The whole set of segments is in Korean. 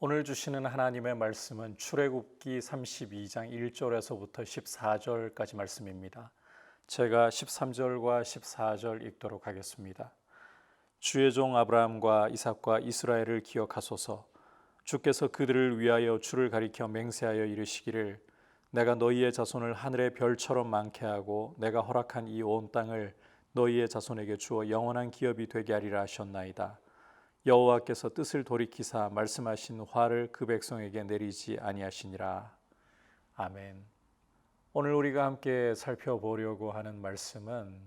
오늘 주시는 하나님의 말씀은 출애굽기 32장 1절에서부터 14절까지 말씀입니다. 제가 13절과 14절 읽도록 하겠습니다. 주의 종 아브라함과 이삭과 이스라엘을 기억하소서. 주께서 그들을 위하여 주를 가리켜 맹세하여 이르시기를 내가 너희의 자손을 하늘의 별처럼 많게 하고 내가 허락한 이 온 땅을 너희의 자손에게 주어 영원한 기업이 되게 하리라 하셨나이다. 여호와께서 뜻을 돌이키사 말씀하신 화를 그 백성에게 내리지 아니하시니라. 아멘. 오늘 우리가 함께 살펴보려고 하는 말씀은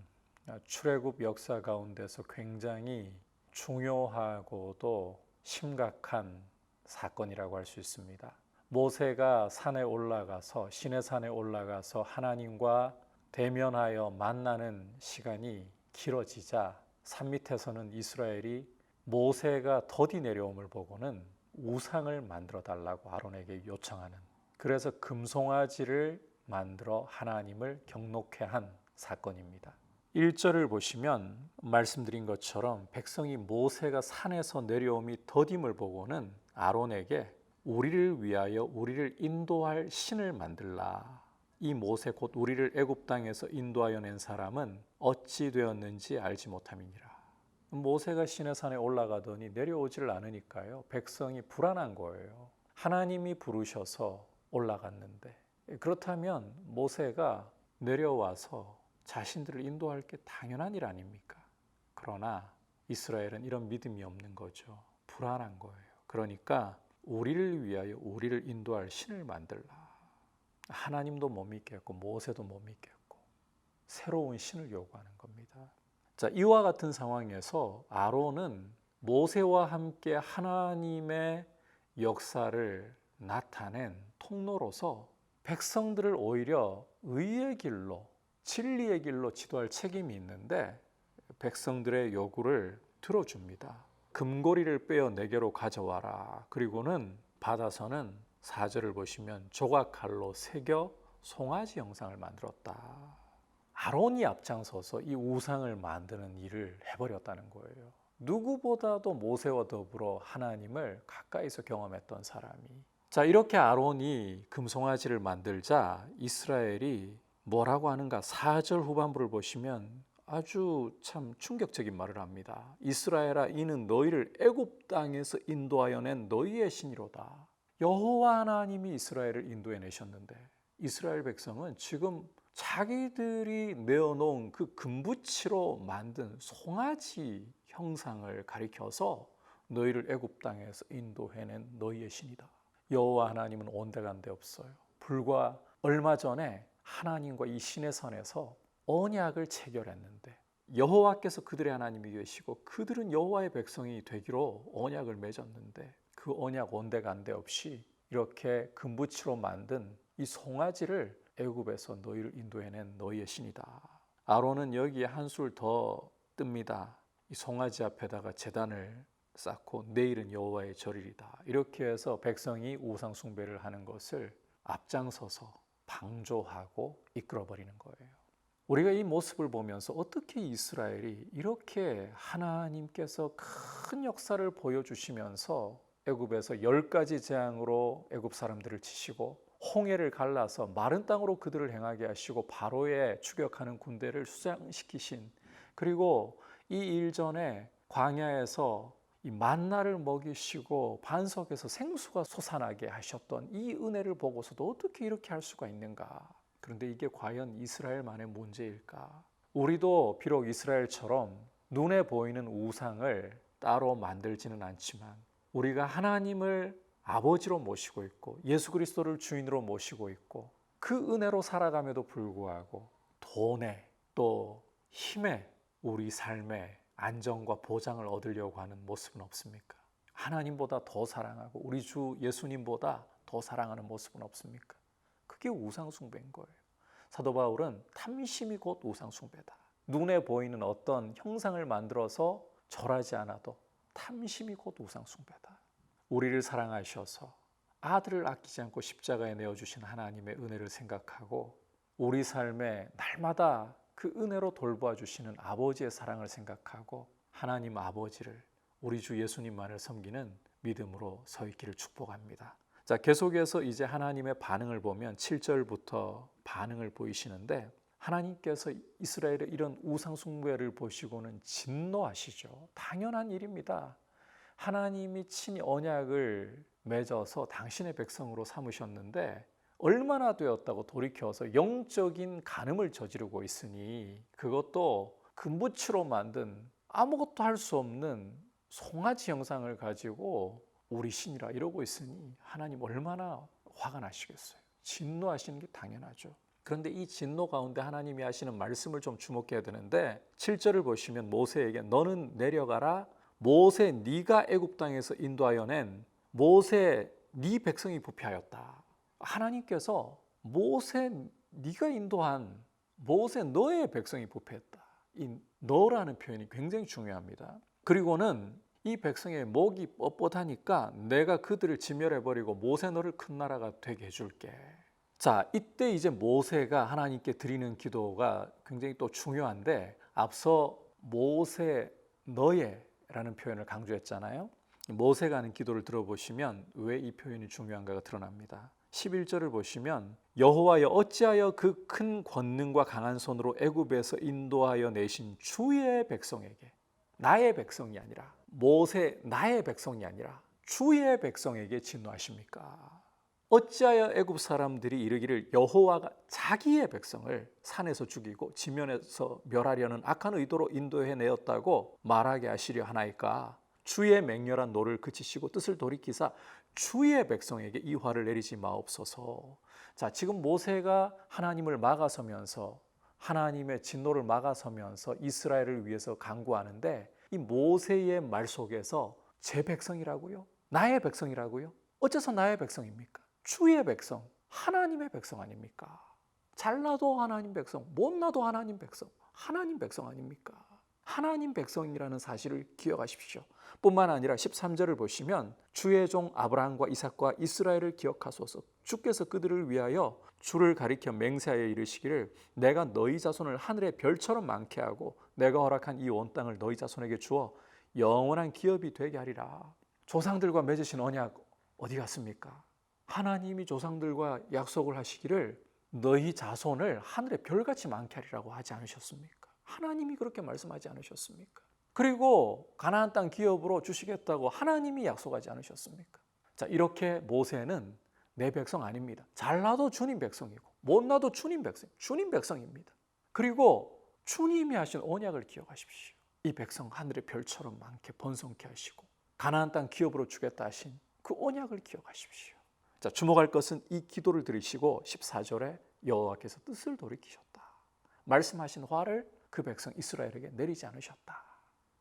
출애굽 역사 가운데서 굉장히 중요하고도 심각한 사건이라고 할 수 있습니다. 모세가 산에 올라가서 시내산에 올라가서 하나님과 대면하여 만나는 시간이 길어지자 산 밑에서는 이스라엘이 모세가 더디 내려옴을 보고는 우상을 만들어 달라고 아론에게 요청하는, 그래서 금송아지를 만들어 하나님을 경노케 한 사건입니다. 1절을 보시면 말씀드린 것처럼 백성이 모세가 산에서 내려옴이 더딤을 보고는 아론에게 우리를 위하여 우리를 인도할 신을 만들라. 이 모세 곧 우리를 애굽 땅에서 인도하여 낸 사람은 어찌 되었는지 알지 못함이니라. 모세가 시내산에 올라가더니 내려오지를 않으니까요, 백성이 불안한 거예요. 하나님이 부르셔서 올라갔는데, 그렇다면 모세가 내려와서 자신들을 인도할 게 당연한 일 아닙니까? 그러나 이스라엘은 이런 믿음이 없는 거죠. 불안한 거예요. 그러니까 우리를 위하여 우리를 인도할 신을 만들라. 하나님도 못 믿겠고 모세도 못 믿겠고 새로운 신을 요구하는 겁니다. 자, 이와 같은 상황에서 아론은 모세와 함께 하나님의 역사를 나타낸 통로로서 백성들을 오히려 의의 길로, 진리의 길로 지도할 책임이 있는데 백성들의 요구를 들어줍니다. 금고리를 빼어 내게로 가져와라. 그리고는 받아서는 4절을 보시면 조각칼로 새겨 송아지 형상을 만들었다. 아론이 앞장서서 이 우상을 만드는 일을 해버렸다는 거예요. 누구보다도 모세와 더불어 하나님을 가까이서 경험했던 사람이. 자, 이렇게 아론이 금송아지를 만들자 이스라엘이 뭐라고 하는가? 4절 후반부를 보시면 아주 참 충격적인 말을 합니다. 이스라엘아, 이는 너희를 애굽 땅에서 인도하여 낸 너희의 신이로다. 여호와 하나님이 이스라엘을 인도해 내셨는데 이스라엘 백성은 지금 자기들이 내어놓은 그 금붙이로 만든 송아지 형상을 가리켜서 너희를 애굽 땅에서 인도해낸 너희의 신이다. 여호와 하나님은 온데간데 없어요. 불과 얼마 전에 하나님과 이 시내산에서 언약을 체결했는데 여호와께서 그들의 하나님이 되시고 그들은 여호와의 백성이 되기로 언약을 맺었는데 그 언약 온데간데 없이 이렇게 금붙이로 만든 이 송아지를 애굽에서 너희를 인도해낸 너희의 신이다. 아론은 여기에 한술 더 뜹니다. 이 송아지 앞에다가 제단을 쌓고 내일은 여호와의 절일이다. 이렇게 해서 백성이 우상 숭배를 하는 것을 앞장서서 방조하고 이끌어버리는 거예요. 우리가 이 모습을 보면서 어떻게 이스라엘이 이렇게 하나님께서 큰 역사를 보여주시면서 애굽에서 10가지 재앙으로 애굽 사람들을 치시고 홍해를 갈라서 마른 땅으로 그들을 행하게 하시고 바로의 추격하는 군대를 수장시키신, 그리고 이 일 전에 광야에서 이 만나를 먹이시고 반석에서 생수가 솟아나게 하셨던 이 은혜를 보고서도 어떻게 이렇게 할 수가 있는가? 그런데 이게 과연 이스라엘만의 문제일까? 우리도 비록 이스라엘처럼 눈에 보이는 우상을 따로 만들지는 않지만 우리가 하나님을 아버지로 모시고 있고 예수 그리스도를 주인으로 모시고 있고 그 은혜로 살아감에도 불구하고 돈에 또 힘에 우리 삶의 안정과 보장을 얻으려고 하는 모습은 없습니까? 하나님보다 더 사랑하고 우리 주 예수님보다 더 사랑하는 모습은 없습니까? 그게 우상숭배인 거예요. 사도 바울은 탐심이 곧 우상숭배다. 눈에 보이는 어떤 형상을 만들어서 절하지 않아도 탐심이 곧 우상숭배다. 우리를 사랑하셔서 아들을 아끼지 않고 십자가에 내어주신 하나님의 은혜를 생각하고 우리 삶에 날마다 그 은혜로 돌보아 주시는 아버지의 사랑을 생각하고 하나님 아버지를, 우리 주 예수님만을 섬기는 믿음으로 서 있기를 축복합니다. 자, 계속해서 이제 하나님의 반응을 보면 7절부터 반응을 보이시는데 하나님께서 이스라엘의 이런 우상 숭배를 보시고는 진노하시죠. 당연한 일입니다. 하나님이 친히 언약을 맺어서 당신의 백성으로 삼으셨는데 얼마나 되었다고 돌이켜서 영적인 간음을 저지르고 있으니 그것도 금붙이로 만든 아무것도 할 수 없는 송아지 형상을 가지고 우리 신이라 이러고 있으니 하나님 얼마나 화가 나시겠어요. 진노하시는 게 당연하죠. 그런데 이 진노 가운데 하나님이 하시는 말씀을 좀 주목해야 되는데 7절을 보시면 모세에게 너는 내려가라 모세 네가 애굽 땅에서 인도하여 낸 모세 네 백성이 부패하였다. 하나님께서 모세 네가 인도한 모세 너의 백성이 부패했다. 이 너라는 표현이 굉장히 중요합니다. 그리고는 이 백성의 목이 뻣뻣하니까 내가 그들을 진멸해버리고 모세 너를 큰 나라가 되게 해줄게. 자, 이때 이제 모세가 하나님께 드리는 기도가 굉장히 또 중요한데 앞서 모세 너의 라는 표현을 강조했잖아요. 모세가 하는 기도를 들어보시면 왜 이 표현이 중요한가가 드러납니다. 11절을 보시면 여호와여 어찌하여 그 큰 권능과 강한 손으로 애굽에서 인도하여 내신 주의 백성에게 나의 백성이 아니라 모세 나의 백성이 아니라 주의 백성에게 진노하십니까? 어찌하여 애굽 사람들이 이르기를 여호와가 자기의 백성을 산에서 죽이고 지면에서 멸하려는 악한 의도로 인도해 내었다고 말하게 하시려 하나이까? 주의 맹렬한 노를 그치시고 뜻을 돌이키사 주의 백성에게 이 화를 내리지 마옵소서. 자, 지금 모세가 하나님을 막아서면서 하나님의 진노를 막아서면서 이스라엘을 위해서 간구하는데 이 모세의 말 속에서 제 백성이라고요? 나의 백성이라고요? 어째서 나의 백성입니까? 주의 백성, 하나님의 백성 아닙니까? 잘나도 하나님 백성, 못나도 하나님 백성, 하나님 백성 아닙니까? 하나님 백성이라는 사실을 기억하십시오. 뿐만 아니라 13절을 보시면 주의 종 아브라함과 이삭과 이스라엘을 기억하소서. 주께서 그들을 위하여 주를 가리켜 맹세하여 이르시기를 내가 너희 자손을 하늘의 별처럼 많게 하고 내가 허락한 이 온 땅을 너희 자손에게 주어 영원한 기업이 되게 하리라. 조상들과 맺으신 언약 어디 갔습니까? 하나님이 조상들과 약속을 하시기를 너희 자손을 하늘의 별같이 많게 하리라고 하지 않으셨습니까? 하나님이 그렇게 말씀하지 않으셨습니까? 그리고 가나안 땅 기업으로 주시겠다고 하나님이 약속하지 않으셨습니까? 자, 이렇게 모세는 내 백성 아닙니다. 잘나도 주님 백성이고 못나도 주님 백성, 주님 백성입니다. 그리고 주님이 하신 언약을 기억하십시오. 이 백성 하늘의 별처럼 많게 번성케 하시고 가나안 땅 기업으로 주겠다 하신 그 언약을 기억하십시오. 자, 주목할 것은 이 기도를 들으시고 14절에 여호와께서 뜻을 돌이키셨다. 말씀하신 화를 그 백성 이스라엘에게 내리지 않으셨다.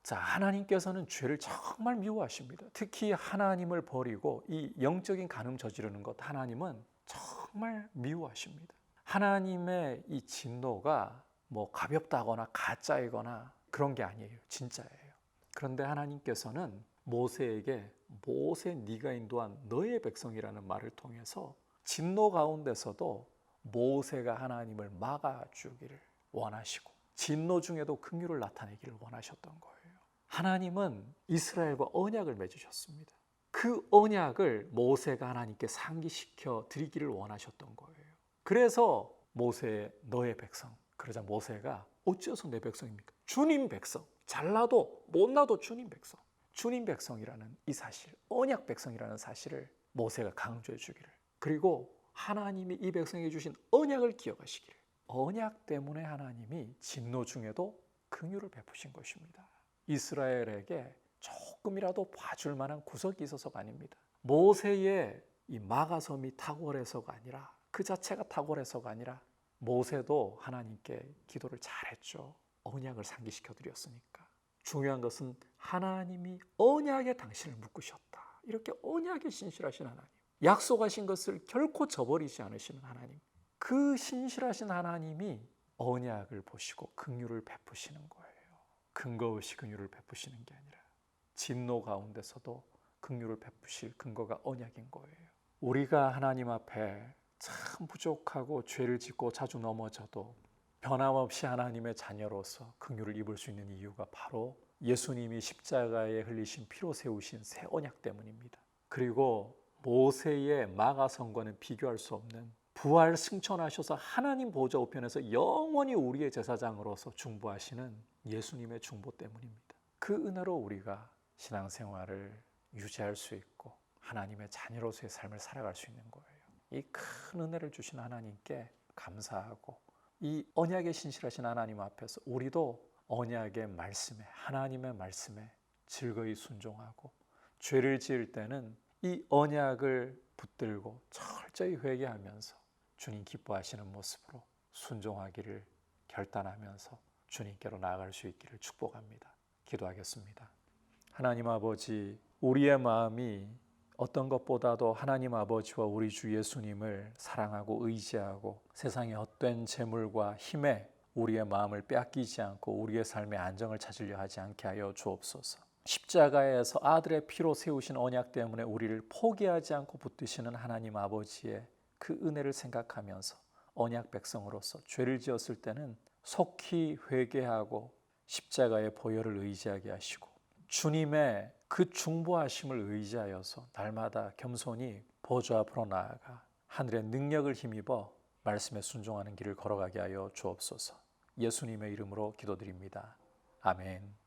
자, 하나님께서는 죄를 정말 미워하십니다. 특히 하나님을 버리고 이 영적인 간음 저지르는 것 하나님은 정말 미워하십니다. 하나님의 이 진노가 뭐 가볍다거나 가짜이거나 그런 게 아니에요. 진짜예요. 그런데 하나님께서는 모세에게 모세 네가 인도한 너의 백성이라는 말을 통해서 진노 가운데서도 모세가 하나님을 막아주기를 원하시고 진노 중에도 긍휼을 나타내기를 원하셨던 거예요. 하나님은 이스라엘과 언약을 맺으셨습니다. 그 언약을 모세가 하나님께 상기시켜 드리기를 원하셨던 거예요. 그래서 모세의 너의 백성, 그러자 모세가 어째서 내 백성입니까? 주님 백성, 잘나도 못나도 주님 백성, 주님 백성이라는 이 사실, 언약 백성이라는 사실을 모세가 강조해 주기를, 그리고 하나님이 이 백성에게 주신 언약을 기억하시기를, 언약 때문에 하나님이 진노 중에도 긍휼을 베푸신 것입니다. 이스라엘에게 조금이라도 봐줄 만한 구석이 있어서가 아닙니다. 모세의 이 마가섬이 탁월해서가 아니라 그 자체가 탁월해서가 아니라 모세도 하나님께 기도를 잘했죠. 언약을 상기시켜 드렸으니까. 중요한 것은 하나님이 언약에 당신을 묶으셨다. 이렇게 언약에 신실하신 하나님, 약속하신 것을 결코 저버리지 않으시는 하나님, 그 신실하신 하나님이 언약을 보시고 긍휼을 베푸시는 거예요. 근거 없이 긍휼을 베푸시는 게 아니라 진노 가운데서도 긍휼을 베푸실 근거가 언약인 거예요. 우리가 하나님 앞에 참 부족하고 죄를 짓고 자주 넘어져도 변함없이 하나님의 자녀로서 긍휼을 입을 수 있는 이유가 바로 예수님이 십자가에 흘리신 피로 세우신 새 언약 때문입니다. 그리고 모세의 마가성과는 비교할 수 없는 부활 승천하셔서 하나님 보좌 우편에서 영원히 우리의 제사장으로서 중보하시는 예수님의 중보 때문입니다. 그 은혜로 우리가 신앙생활을 유지할 수 있고 하나님의 자녀로서의 삶을 살아갈 수 있는 거예요. 이 큰 은혜를 주신 하나님께 감사하고 이 언약에 신실하신 하나님 앞에서 우리도 언약의 말씀에, 하나님의 말씀에 즐거이 순종하고 죄를 지을 때는 이 언약을 붙들고 철저히 회개하면서 주님 기뻐하시는 모습으로 순종하기를 결단하면서 주님께로 나아갈 수 있기를 축복합니다. 기도하겠습니다. 하나님 아버지, 우리의 마음이 어떤 것보다도 하나님 아버지와 우리 주 예수님을 사랑하고 의지하고 세상의 헛된 재물과 힘에 우리의 마음을 빼앗기지 않고 우리의 삶의 안정을 찾으려 하지 않게 하여 주옵소서. 십자가에서 아들의 피로 세우신 언약 때문에 우리를 포기하지 않고 붙드시는 하나님 아버지의 그 은혜를 생각하면서 언약 백성으로서 죄를 지었을 때는 속히 회개하고 십자가의 보혈을 의지하게 하시고 주님의 그 중보하심을 의지하여서 날마다 겸손히 보좌 앞으로 나아가 하늘의 능력을 힘입어 말씀에 순종하는 길을 걸어가게 하여 주옵소서. 예수님의 이름으로 기도드립니다. 아멘.